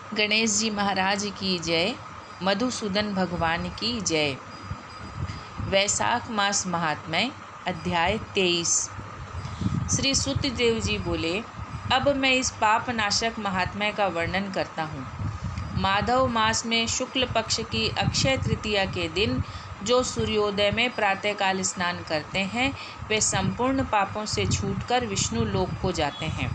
गणेश जी महाराज की जय। मधुसूदन भगवान की जय। वैशाख मास महात्म्य अध्याय 23। श्री सुतदेव जी बोले, अब मैं इस पाप नाशक महात्म्य का वर्णन करता हूँ। माधव मास में शुक्ल पक्ष की अक्षय तृतीया के दिन जो सूर्योदय में प्रातःकाल स्नान करते हैं वे संपूर्ण पापों से छूटकर विष्णु लोक को जाते हैं।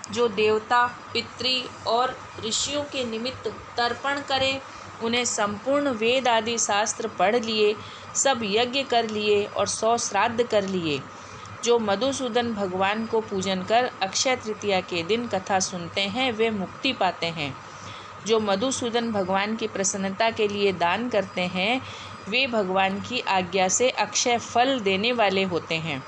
जो देवता, पितृ और ऋषियों के निमित्त तर्पण करें, उन्हें संपूर्ण वेद आदि शास्त्र पढ़ लिए, सब यज्ञ कर लिए और 100 श्राद्ध कर लिए। जो मधुसूदन भगवान को पूजन कर अक्षय तृतीया के दिन कथा सुनते हैं वे मुक्ति पाते हैं। जो मधुसूदन भगवान की प्रसन्नता के लिए दान करते हैं वे भगवान की आज्ञा से अक्षय फल देने वाले होते हैं।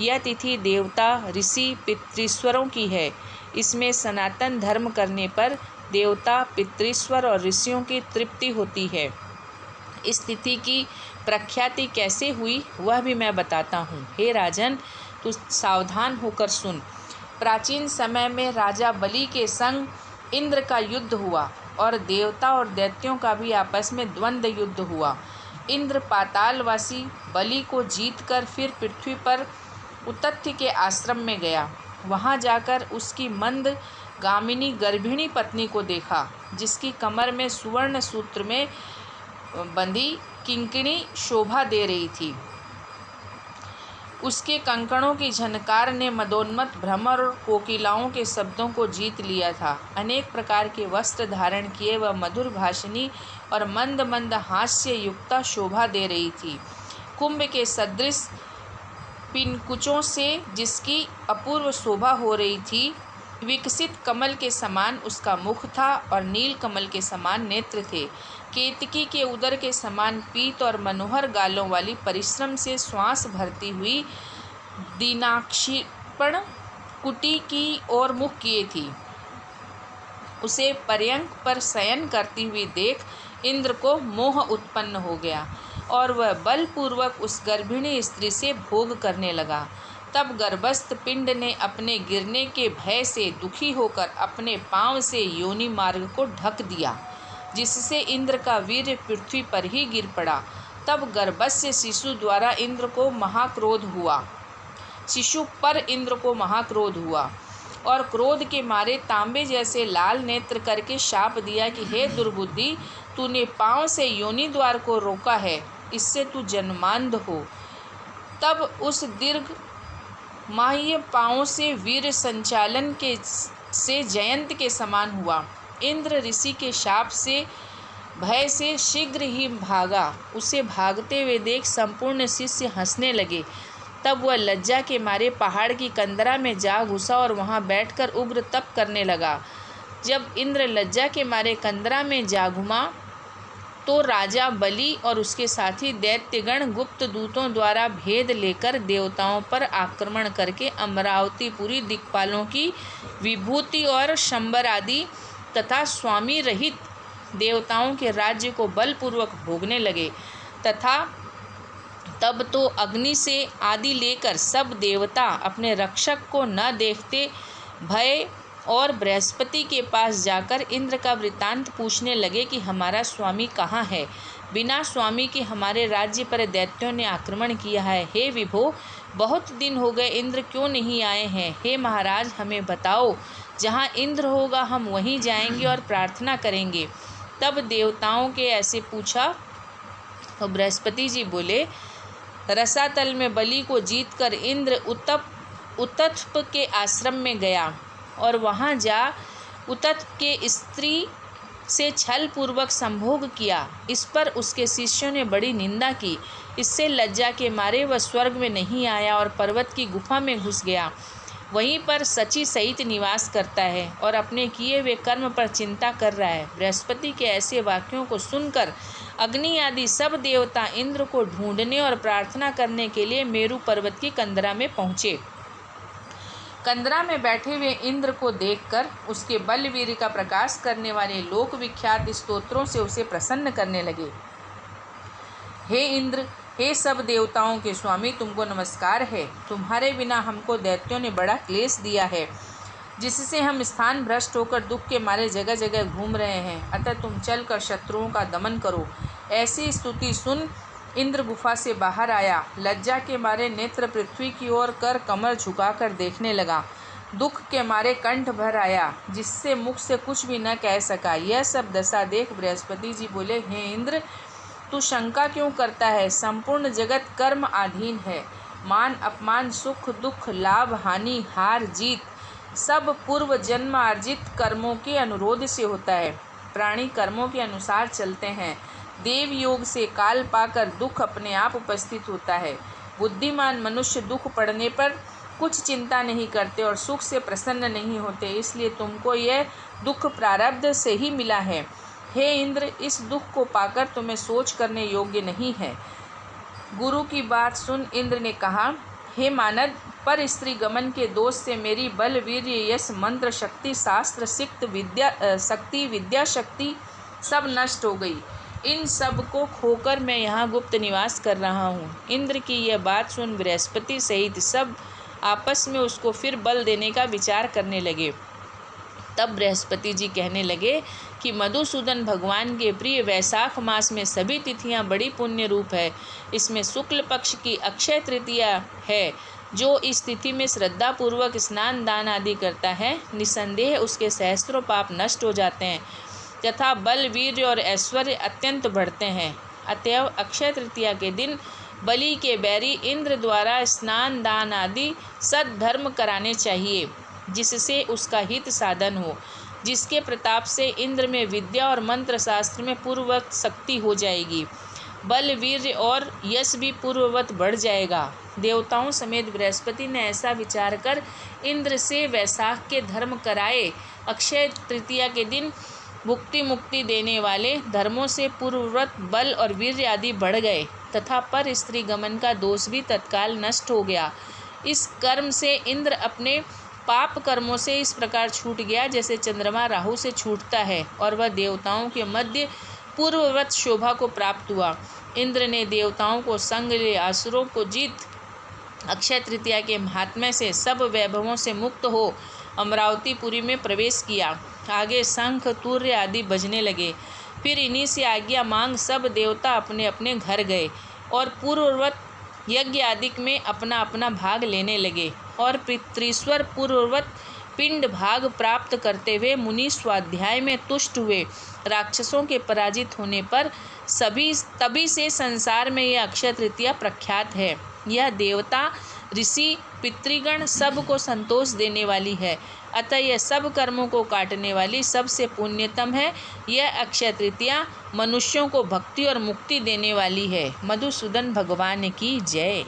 यह तिथि देवता, ऋषि, पितृश्वरों की है। इसमें सनातन धर्म करने पर देवता, पितृश्वर और ऋषियों की तृप्ति होती है। इस तिथि की प्रख्याति कैसे हुई वह भी मैं बताता हूँ। हे राजन, तू सावधान होकर सुन। प्राचीन समय में राजा बलि के संग इंद्र का युद्ध हुआ और देवता और दैत्यों का भी आपस में द्वंद्व युद्ध हुआ। इंद्र पातालवासी बलि को जीतकर फिर पृथ्वी पर उतथ्य के आश्रम में गया। वहां जाकर उसकी मंद गामिनी गर्भिणी पत्नी को देखा, जिसकी कमर में सुवर्ण सूत्र में बंधी किंकिणी शोभा दे रही थी। उसके कंकणों की झनकार ने मदोन्मत्त भ्रमर और कोकिलाओं के शब्दों को जीत लिया था। अनेक प्रकार के वस्त्र धारण किए वह मधुर भाषिणी और मंद मंद हास्य युक्ता शोभा दे रही थी। कुंभ के सदृश पिनकुचों से जिसकी अपूर्व शोभा हो रही थी, विकसित कमल के समान उसका मुख था और नील कमल के समान नेत्र थे। केतकी के उदर के समान पीत और मनोहर गालों वाली परिश्रम से श्वास भरती हुई दीनाक्षिपण कुटी की ओर मुख किए थी। उसे पर्यंक पर शयन करती हुई देख इंद्र को मोह उत्पन्न हो गया और वह बलपूर्वक उस गर्भिणी स्त्री से भोग करने लगा। तब गर्भस्थ पिंड ने अपने गिरने के भय से दुखी होकर अपने पांव से योनि मार्ग को ढक दिया, जिससे इंद्र का वीर्य पृथ्वी पर ही गिर पड़ा। तब गर्भस्थ शिशु द्वारा इंद्र को महाक्रोध हुआ। शिशु पर इंद्र को महाक्रोध हुआ और क्रोध के मारे तांबे जैसे लाल नेत्र करके शाप दिया कि हे दुर्बुद्धि, तूने पांव से योनि द्वार को रोका है, इससे तू जन्मांध हो। तब उस दीर्घ माह्य पांव से वीर संचालन के से जयंत के समान हुआ। इंद्र ऋषि के शाप से भय से शीघ्र ही भागा। उसे भागते हुए देख संपूर्ण शिष्य हंसने लगे। तब वह लज्जा के मारे पहाड़ की कंदरा में जा घुसा और वहां बैठकर उग्र तप करने लगा। जब इंद्र लज्जा के मारे कंदरा में जा घुमा तो राजा बलि और उसके साथी दैत्यगण गुप्त दूतों द्वारा भेद लेकर देवताओं पर आक्रमण करके अमरावतीपुरी दिक्पालों की विभूति और शंबर आदि तथा स्वामी रहित देवताओं के राज्य को बलपूर्वक भोगने लगे। तथा तब तो अग्नि से आदि लेकर सब देवता अपने रक्षक को न देखते भय और बृहस्पति के पास जाकर इंद्र का वृत्तांत पूछने लगे कि हमारा स्वामी कहाँ है। बिना स्वामी के हमारे राज्य पर दैत्यों ने आक्रमण किया है। हे विभो, बहुत दिन हो गए, इंद्र क्यों नहीं आए हैं। हे महाराज, हमें बताओ, जहाँ इंद्र होगा हम वहीं जाएंगे और प्रार्थना करेंगे। तब देवताओं के ऐसे पूछा तो बृहस्पति जी बोले, रसातल में बलि को जीतकर इंद्र उतत्प के आश्रम में गया और वहां जा उतत्प के स्त्री से छल पूर्वक संभोग किया। इस पर उसके शिष्यों ने बड़ी निंदा की। इससे लज्जा के मारे वह स्वर्ग में नहीं आया और पर्वत की गुफा में घुस गया। वहीं पर सची सहित निवास करता है और अपने किए हुए कर्म पर चिंता कर रहा है। बृहस्पति के ऐसे वाक्यों को सुनकर अग्नि आदि सब देवता इंद्र को ढूंढने और प्रार्थना करने के लिए मेरु पर्वत की कंदरा में पहुँचे। कंदरा में बैठे हुए इंद्र को देखकर उसके बलवीर का प्रकाश करने वाले लोक विख्यात स्तोत्रों से उसे प्रसन्न करने लगे। हे इंद्र, हे सब देवताओं के स्वामी, तुमको नमस्कार है। तुम्हारे बिना हमको दैत्यों ने बड़ा क्लेश दिया है। जिससे हम स्थान भ्रष्ट होकर दुख के मारे जगह जगह घूम रहे हैं। अतः तुम चलकर शत्रुओं का दमन करो। ऐसी स्तुति सुन इंद्र गुफा से बाहर आया। लज्जा के मारे नेत्र पृथ्वी की ओर कर कमर झुकाकर देखने लगा। दुख के मारे कंठ भर आया, जिससे मुख से कुछ भी न कह सका। यह सब दशा देख बृहस्पति जी बोले, हे इंद्र, तू शंका क्यों करता है? संपूर्ण जगत कर्म अधीन है। मान अपमान, सुख दुख, लाभ हानि, हार जीत सब पूर्व जन्म अर्जित कर्मों के अनुरोध से होता है। प्राणी कर्मों के अनुसार चलते हैं। देव योग से काल पाकर दुख अपने आप उपस्थित होता है। बुद्धिमान मनुष्य दुख पड़ने पर कुछ चिंता नहीं करते और सुख से प्रसन्न नहीं होते, इसलिए तुमको यह दुख प्रारब्ध से ही मिला है। हे इंद्र, इस दुख को पाकर तुम्हें सोच करने योग्य नहीं है। गुरु की बात सुन इंद्र ने कहा, हे मानद, पर स्त्री गमन के दोष से मेरी बल वीर्य यश मंत्र शक्ति शास्त्र शक्ति विद्या शक्ति सब नष्ट हो गई। इन सब को खोकर मैं यहाँ गुप्त निवास कर रहा हूँ। इंद्र की यह बात सुन बृहस्पति सहित सब आपस में उसको फिर बल देने का विचार करने लगे। तब बृहस्पति जी कहने लगे कि मधुसूदन भगवान के प्रिय वैशाख मास में सभी तिथियां बड़ी पुण्य रूप है। इसमें शुक्ल पक्ष की अक्षय तृतीया है। जो इस तिथि में श्रद्धा पूर्वक स्नान दान आदि करता है, निसंदेह उसके सहस्त्रों पाप नष्ट हो जाते हैं तथा बल वीर्य और ऐश्वर्य अत्यंत बढ़ते हैं। अतएव अक्षय तृतीया के दिन बलि के बैरी इंद्र द्वारा स्नान दान आदि सद्धर्म कराने चाहिए, जिससे उसका हित साधन हो, जिसके प्रताप से इंद्र में विद्या और मंत्र शास्त्र में पूर्ववत शक्ति हो जाएगी। बल वीर्य और यश भी पूर्ववत बढ़ जाएगा। देवताओं समेत बृहस्पति ने ऐसा विचार कर इंद्र से वैशाख के धर्म कराए। अक्षय तृतीया के दिन भुक्ति मुक्ति देने वाले धर्मों से पूर्ववत बल और वीर्य आदि बढ़ गए तथा पर स्त्री गमन का दोष भी तत्काल नष्ट हो गया। इस कर्म से इंद्र अपने पाप कर्मों से इस प्रकार छूट गया जैसे चंद्रमा राहु से छूटता है, और वह देवताओं के मध्य पूर्ववत शोभा को प्राप्त हुआ। इंद्र ने देवताओं को संग ले असुरों को जीत अक्षय तृतीया के महात्म्य से सब वैभवों से मुक्त हो अमरावतीपुरी में प्रवेश किया। आगे शंख तूर्य आदि बजने लगे। फिर इन्हीं से आज्ञा मांग सब देवता अपने अपने घर गए और पूर्ववत यज्ञ आदि में अपना अपना भाग लेने लगे और पितृश्वर पूर्ववत पिंड भाग प्राप्त करते हुए मुनि स्वाध्याय में तुष्ट हुए। राक्षसों के पराजित होने पर तभी से संसार में यह अक्षय तृतीया प्रख्यात है। यह देवता ऋषि पितृगण सब को संतोष देने वाली है, अतः यह सब कर्मों को काटने वाली सबसे पुण्यतम है। यह अक्षय तृतीया मनुष्यों को भक्ति और मुक्ति देने वाली है। मधुसूदन भगवान की जय।